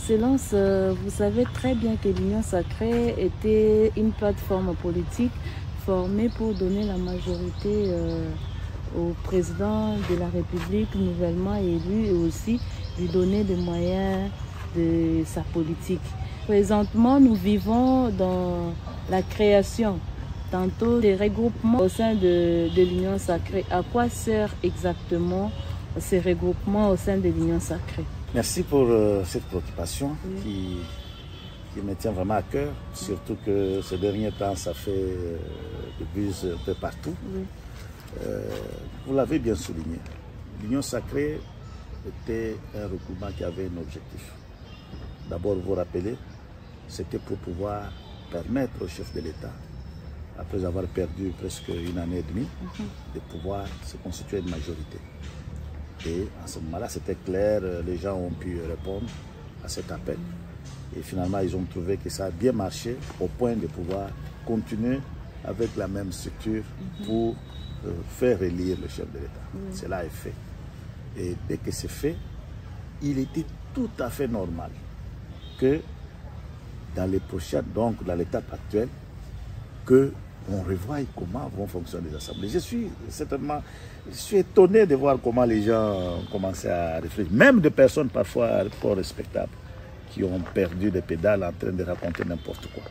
Excellence, vous savez très bien que l'Union sacrée était une plateforme politique formée pour donner la majorité au président de la République nouvellement élu et aussi lui donner des moyens de sa politique. Présentement, nous vivons dans la création tantôt des regroupements au sein de l'Union sacrée. À quoi sert exactement ces regroupements au sein de l'Union sacrée? Merci pour cette préoccupation qui me tient vraiment à cœur, surtout que ces derniers temps, ça fait de buzz un peu partout. Vous l'avez bien souligné, l'Union sacrée était un regroupement qui avait un objectif. D'abord, vous vous rappelez, c'était pour pouvoir permettre au chef de l'État, après avoir perdu presque une année et demie, de pouvoir se constituer une majorité. Et à ce moment-là, c'était clair, les gens ont pu répondre à cet appel. Et finalement, ils ont trouvé que ça a bien marché au point de pouvoir continuer avec la même structure pour faire élire le chef de l'État. Cela est fait. Et dès que c'est fait, il était tout à fait normal que dans les prochaines, donc dans l'étape actuelle, qu'on revoie comment vont fonctionner les assemblées. Je suis étonné de voir comment les gens ont commencé à réfléchir, même des personnes parfois fort respectables, qui ont perdu des pédales en train de raconter n'importe quoi.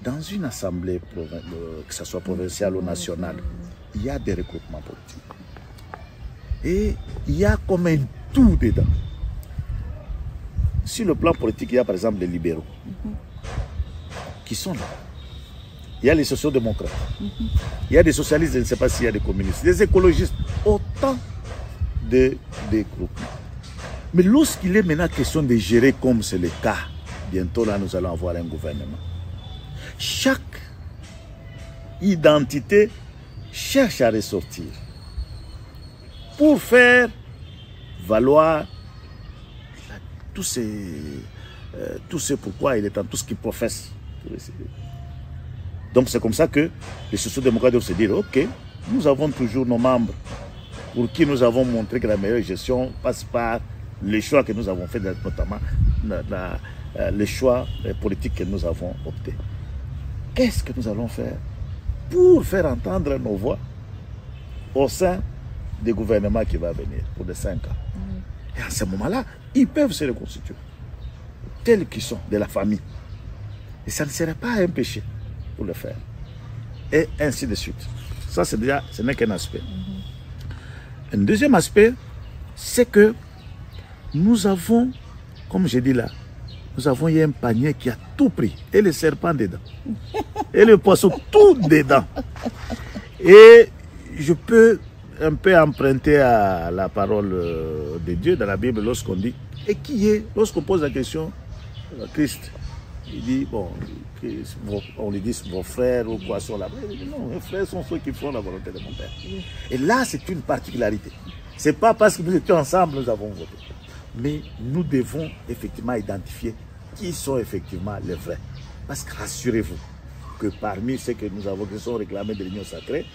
Dans une assemblée, que ce soit provinciale ou nationale, il y a des regroupements politiques. Et il y a comme un tout dedans. Sur le plan politique, il y a par exemple les libéraux qui sont là. Il y a les sociaux-démocrates. Il y a des socialistes, je ne sais pas s'il y a des communistes, des écologistes, autant de groupements. Mais lorsqu'il est maintenant question de gérer comme c'est le cas, bientôt là nous allons avoir un gouvernement. Chaque identité cherche à ressortir pour faire valoir tout ce pourquoi il est en tout ce qu'il professe. Donc c'est comme ça que les sociaux-démocrates doivent se dire, ok, nous avons toujours nos membres pour qui nous avons montré que la meilleure gestion passe par les choix que nous avons faits, notamment les choix politiques que nous avons optés. Qu'est-ce que nous allons faire pour faire entendre nos voix au sein du gouvernement qui va venir pour les 5 ans? Et à ce moment-là, ils peuvent se reconstituer, tels qu'ils sont, de la famille. Et ça ne serait pas un péché pour le faire. Et ainsi de suite. Ça, c'est déjà, ce n'est qu'un aspect. Un deuxième aspect, c'est que nous avons, comme j'ai dit là, nous avons eu un panier qui a tout pris. Et le serpent dedans. Et le poisson, tout dedans. Et je peux un peu emprunter à la parole de Dieu dans la Bible lorsqu'on dit, et qui est, lorsqu'on pose la question, Christ, il dit, bon, on lui dit vos frères ou quoi sont là. Il dit, non, mes frères sont ceux qui font la volonté de mon Père. Et là, c'est une particularité. Ce n'est pas parce que nous étions ensemble nous avons voté. Mais nous devons effectivement identifier qui sont effectivement les vrais. Parce que rassurez-vous que parmi ceux que nous avons qui sont réclamés de l'Union sacrée,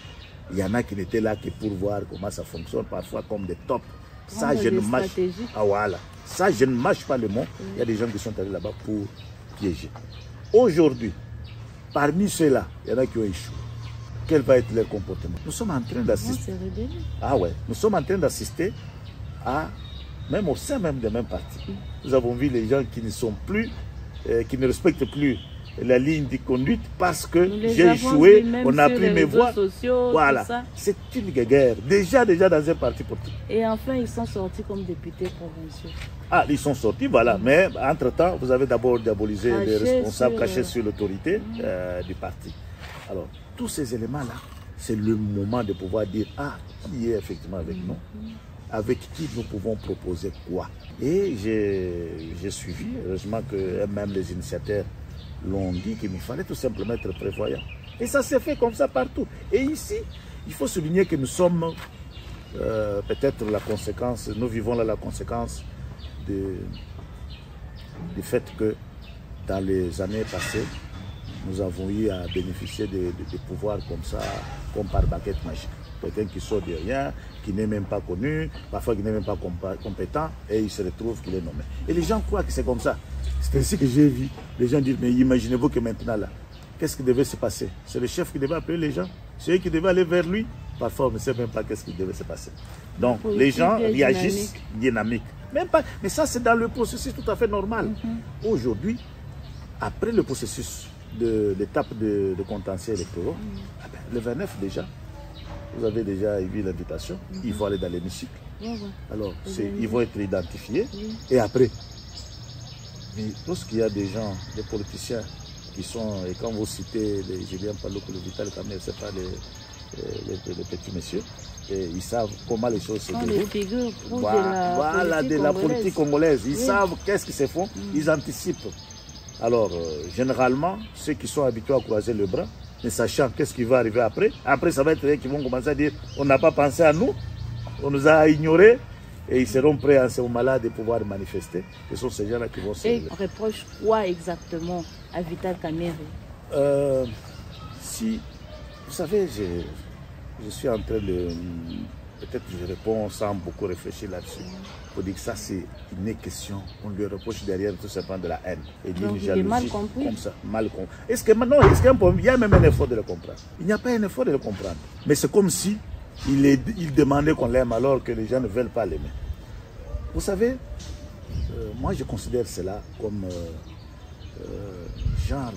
il y en a qui n'étaient là que pour voir comment ça fonctionne, parfois comme des tops. Ça, je ne mâche. Ah, voilà. Ça, je ne mâche pas le mot. Il y a des gens qui sont allés là-bas pour piéger. Aujourd'hui, parmi ceux-là, il y en a qui ont échoué. Quel va être leur comportement? Nous sommes en train d'assister. Ah ouais, nous sommes en train d'assister à, même au sein même des mêmes partis. Nous avons vu les gens qui ne sont plus, qui ne respectent plus la ligne de conduite parce que j'ai échoué, on a pris mes voix. Sociaux, voilà, c'est une guerre. Déjà dans un parti politique. Et enfin, ils sont sortis comme députés provinciaux. Ah, ils sont sortis, voilà. Mais entre-temps, vous avez d'abord diabolisé les responsables cachés sur l'autorité du parti. Alors, tous ces éléments-là, c'est le moment de pouvoir dire, ah, qui est effectivement avec nous, avec qui nous pouvons proposer quoi. Et j'ai suivi, heureusement que même les initiateurs l'ont dit qu'il nous fallait tout simplement être prévoyant. Et ça s'est fait comme ça partout. Et ici, il faut souligner que nous sommes peut-être la conséquence, nous vivons là la conséquence du fait que dans les années passées, nous avons eu à bénéficier de pouvoirs comme ça, comme par baguette magique. quelqu'un qui sort de rien, qui n'est même pas connu, parfois qui n'est même pas compétent, et il se retrouve qu'il est nommé. Et les gens croient que c'est comme ça. C'est ainsi que j'ai vu. Les gens disent, mais imaginez-vous que maintenant là, qu'est-ce qui devait se passer? C'est le chef qui devait appeler les gens, c'est eux qui devaient aller vers lui. Parfois on ne sait même pas qu'est-ce qui devait se passer. Donc les gens réagissent dynamique. Même pas, mais ça c'est dans le processus tout à fait normal. Aujourd'hui, après le processus de l'étape de contentieux électoraux, le 29 déjà, vous avez déjà vu l'invitation, il faut aller dans l'hémicycle. Alors, ils vont être identifiés. Et après, lorsqu'il y a des gens, des politiciens qui sont, et quand vous citez les Julien Paluku, le Vital Kamerhe, ce n'est pas les petits messieurs, et ils savent comment les choses se déroulent. Voilà, de la politique congolaise. Ils savent qu'est-ce qu'ils se font, ils anticipent. Alors, généralement, ceux qui sont habitués à croiser le bras, ne sachant qu'est-ce qui va arriver après ça va être eux qui vont commencer à dire on n'a pas pensé à nous, on nous a ignorés, et ils seront prêts à ce moment-là de pouvoir manifester. Ce sont ces gens-là qui vont se... Et on reproche quoi exactement à Vital Kamerhe? Si, vous savez, je suis en train de... Peut-être que je réponds sans beaucoup réfléchir là-dessus. Il faut dire que ça, c'est une question. On lui reproche derrière tout simplement de la haine. Et donc, il est mal compris. Comme ça, mal compris. Est-ce que maintenant, il y a même un effort de le comprendre? Il n'y a pas un effort de le comprendre. Mais c'est comme si il demandait qu'on l'aime alors que les gens ne veulent pas l'aimer. Vous savez, moi je considère cela comme genre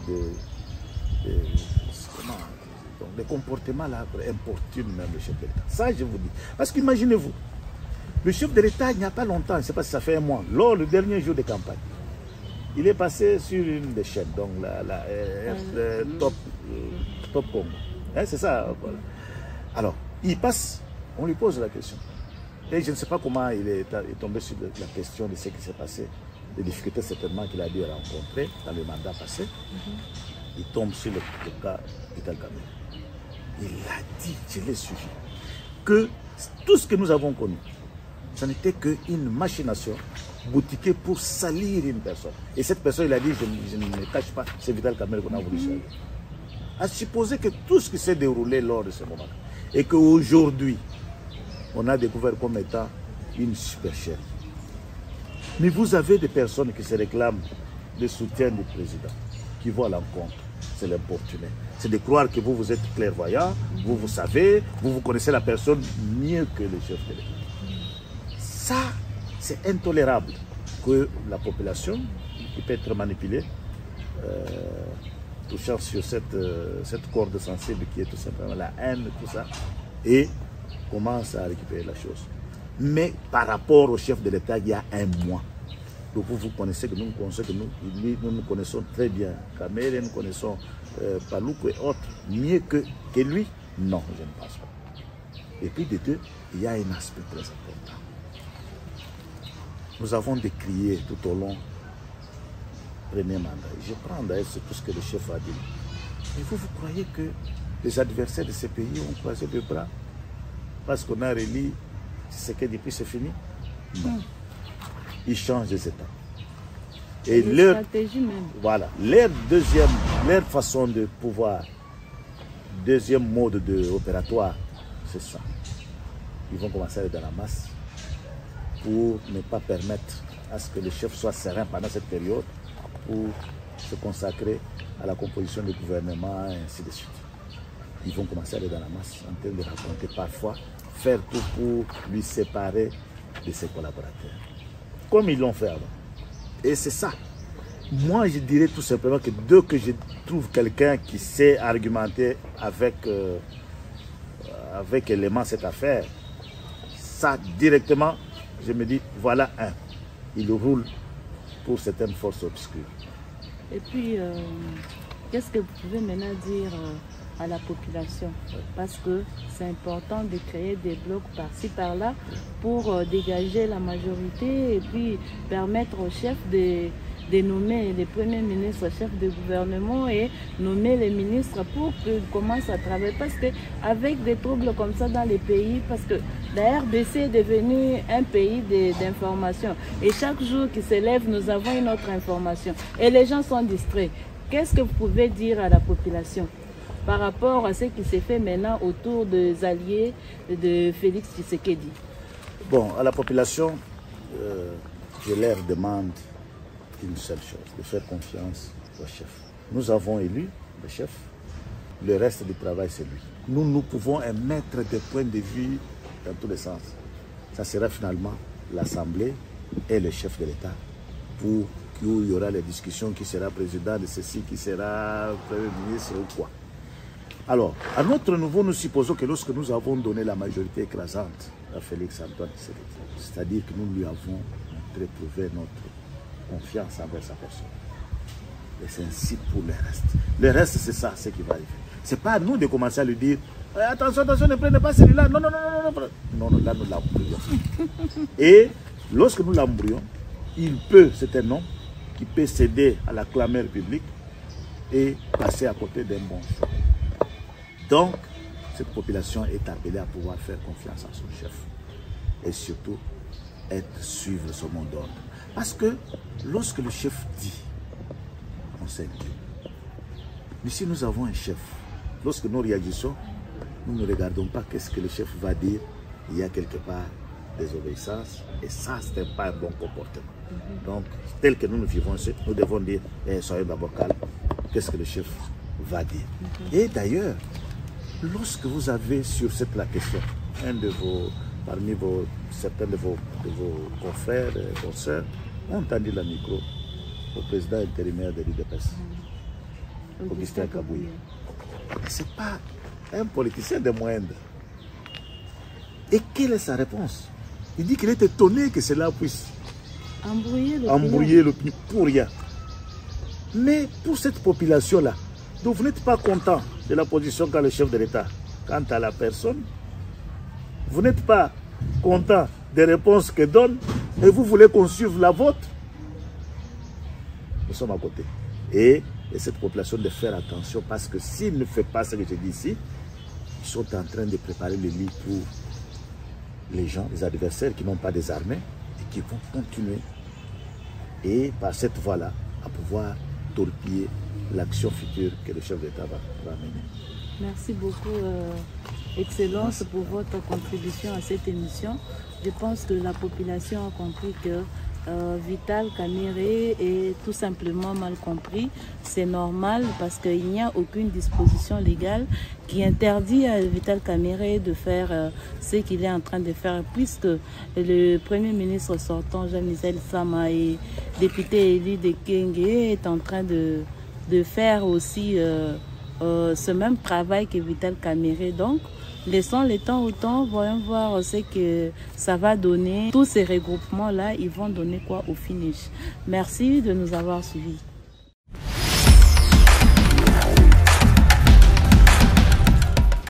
comment, donc, des comportements là importunent même le chef de l'État. Ça je vous dis. Parce qu'imaginez-vous, le chef de l'État il n'y a pas longtemps, je ne sais pas si ça fait un mois, lors du dernier jour de campagne, il est passé sur une des chaînes, donc Top Congo. Hein, c'est ça, voilà. Alors, il passe, on lui pose la question. Et je ne sais pas comment il est tombé sur la question de ce qui s'est passé, des difficultés certainement qu'il a dû rencontrer dans le mandat passé. Il tombe sur le cas Vital Kamerhe. Il a dit, je l'ai suivi, que tout ce que nous avons connu, ce n'était qu'une machination boutiquée pour salir une personne. Et cette personne, il a dit, je ne me cache pas, c'est Vital Kamerhe qu'on a voulu salir. À supposer que tout ce qui s'est déroulé lors de ce moment, et qu'aujourd'hui, on a découvert comme étant une super chaîne. Mais vous avez des personnes qui se réclament le soutien du président, qui vont à l'encontre. C'est l'importuné. C'est de croire que vous êtes clairvoyant, vous savez, vous connaissez la personne mieux que le chef de l'État. Ça, c'est intolérable que la population, qui peut être manipulée, touchant sur cette corde sensible qui est tout simplement la haine, tout ça, et commence à récupérer la chose. Mais par rapport au chef de l'État, il y a un mois. Donc vous connaissez que nous connaissons très bien Kamerhe, nous connaissons Paluku et autres, mieux que lui. Non, je ne pense pas. Et puis de deux, il y a un aspect très important. Nous avons décrié tout au long du premier mandat. Je prends d'ailleurs tout ce que le chef a dit. Mais vous croyez que les adversaires de ces pays ont croisé les bras parce qu'on a relis ce que depuis c'est fini? Non. Ils changent les États. Et leur stratégie même. Voilà, leur façon de pouvoir, deuxième mode opératoire, c'est ça. Ils vont commencer à aller dans la masse pour ne pas permettre à ce que le chef soit serein pendant cette période pour se consacrer à la composition du gouvernement et ainsi de suite. Ils vont commencer à aller dans la masse en train de raconter parfois, faire tout pour lui séparer de ses collaborateurs. Comme ils l'ont fait avant. Et c'est ça. Moi, je dirais tout simplement que dès que je trouve quelqu'un qui sait argumenter avec élément cette affaire, ça directement, je me dis, voilà un. Il roule pour certaines forces obscures. Et puis, qu'est-ce que vous pouvez maintenant dire à la population? Parce que c'est important de créer des blocs par-ci, par-là pour dégager la majorité et puis permettre aux chefs de nommer les premiers ministres, chefs de gouvernement et nommer les ministres pour qu'ils commencent à travailler. Parce qu'avec des troubles comme ça dans les pays, parce que la RDC est devenue un pays d'information et chaque jour qui s'élève, nous avons une autre information et les gens sont distraits. Qu'est-ce que vous pouvez dire à la population? par rapport à ce qui s'est fait maintenant autour des alliés de Félix Tshisekedi? Bon, à la population, je leur demande une seule chose, de faire confiance au chef. Nous avons élu le chef, le reste du travail c'est lui. Nous pouvons émettre des points de vue dans tous les sens. Ça sera finalement l'Assemblée et le chef de l'État où il y aura les discussions, qui sera président de ceci, qui sera premier ministre ou quoi. Alors, à notre niveau, nous supposons que lorsque nous avons donné la majorité écrasante à Félix Antoine Tshisekedi, c'est-à-dire que nous lui avons prouvé notre confiance envers sa personne. Et c'est ainsi pour le reste. Le reste, c'est ça, ce qui va arriver. Ce n'est pas à nous de commencer à lui dire attention, attention, ne prenez pas celui-là. Non, non, non, non, non. Non, non, là, nous l'embrouillons. Et lorsque nous l'embrouillons, il peut, c'est un homme qui peut céder à la clameur publique et passer à côté d'un bon choix. Donc, cette population est appelée à pouvoir faire confiance à son chef et surtout suivre son mot d'ordre. Parce que lorsque le chef dit, on s'inquiète. Mais si nous avons un chef, lorsque nous réagissons, nous ne regardons pas qu'est-ce que le chef va dire. Il y a quelque part des obéissances et ça, ce n'est pas un bon comportement. Donc, tel que nous vivons, nous devons dire, soyez d'abord calmes, qu'est-ce que le chef va dire. Et d'ailleurs, lorsque vous avez sur la question, parmi certains de vos confrères et consoeurs ont tendu le micro au président intérimaire de l'UDPS, Augustin Kabouye. Ce n'est pas un politicien de moindre. Et quelle est sa réponse? Il dit qu'il est étonné que cela puisse embrouiller l'opinion pour rien. Mais pour cette population-là, donc vous n'êtes pas content de la position qu'a le chef de l'État quant à la personne. Vous n'êtes pas content des réponses que donne et vous voulez qu'on suive la vôtre. Nous sommes à côté. Et cette population de faire attention parce que s'il ne fait pas ce que je dis ici, ils sont en train de préparer le lit pour les gens, les adversaires qui n'ont pas des armées et qui vont continuer et par cette voie-là à pouvoir torpiller l'action future que le chef d'État va mener. Merci beaucoup, Excellence, pour votre contribution à cette émission. Je pense que la population a compris que Vital Kamerhe est tout simplement mal compris. C'est normal parce qu'il n'y a aucune disposition légale qui interdit à Vital Kamerhe de faire ce qu'il est en train de faire, puisque le Premier ministre sortant, Jean-Michel Sama, et député élu de Kenge est en train de faire aussi ce même travail que Vital Kamerhe. Donc, laissons le temps au temps, voyons voir ce que ça va donner. Tous ces regroupements-là, ils vont donner quoi au finish. Merci de nous avoir suivis.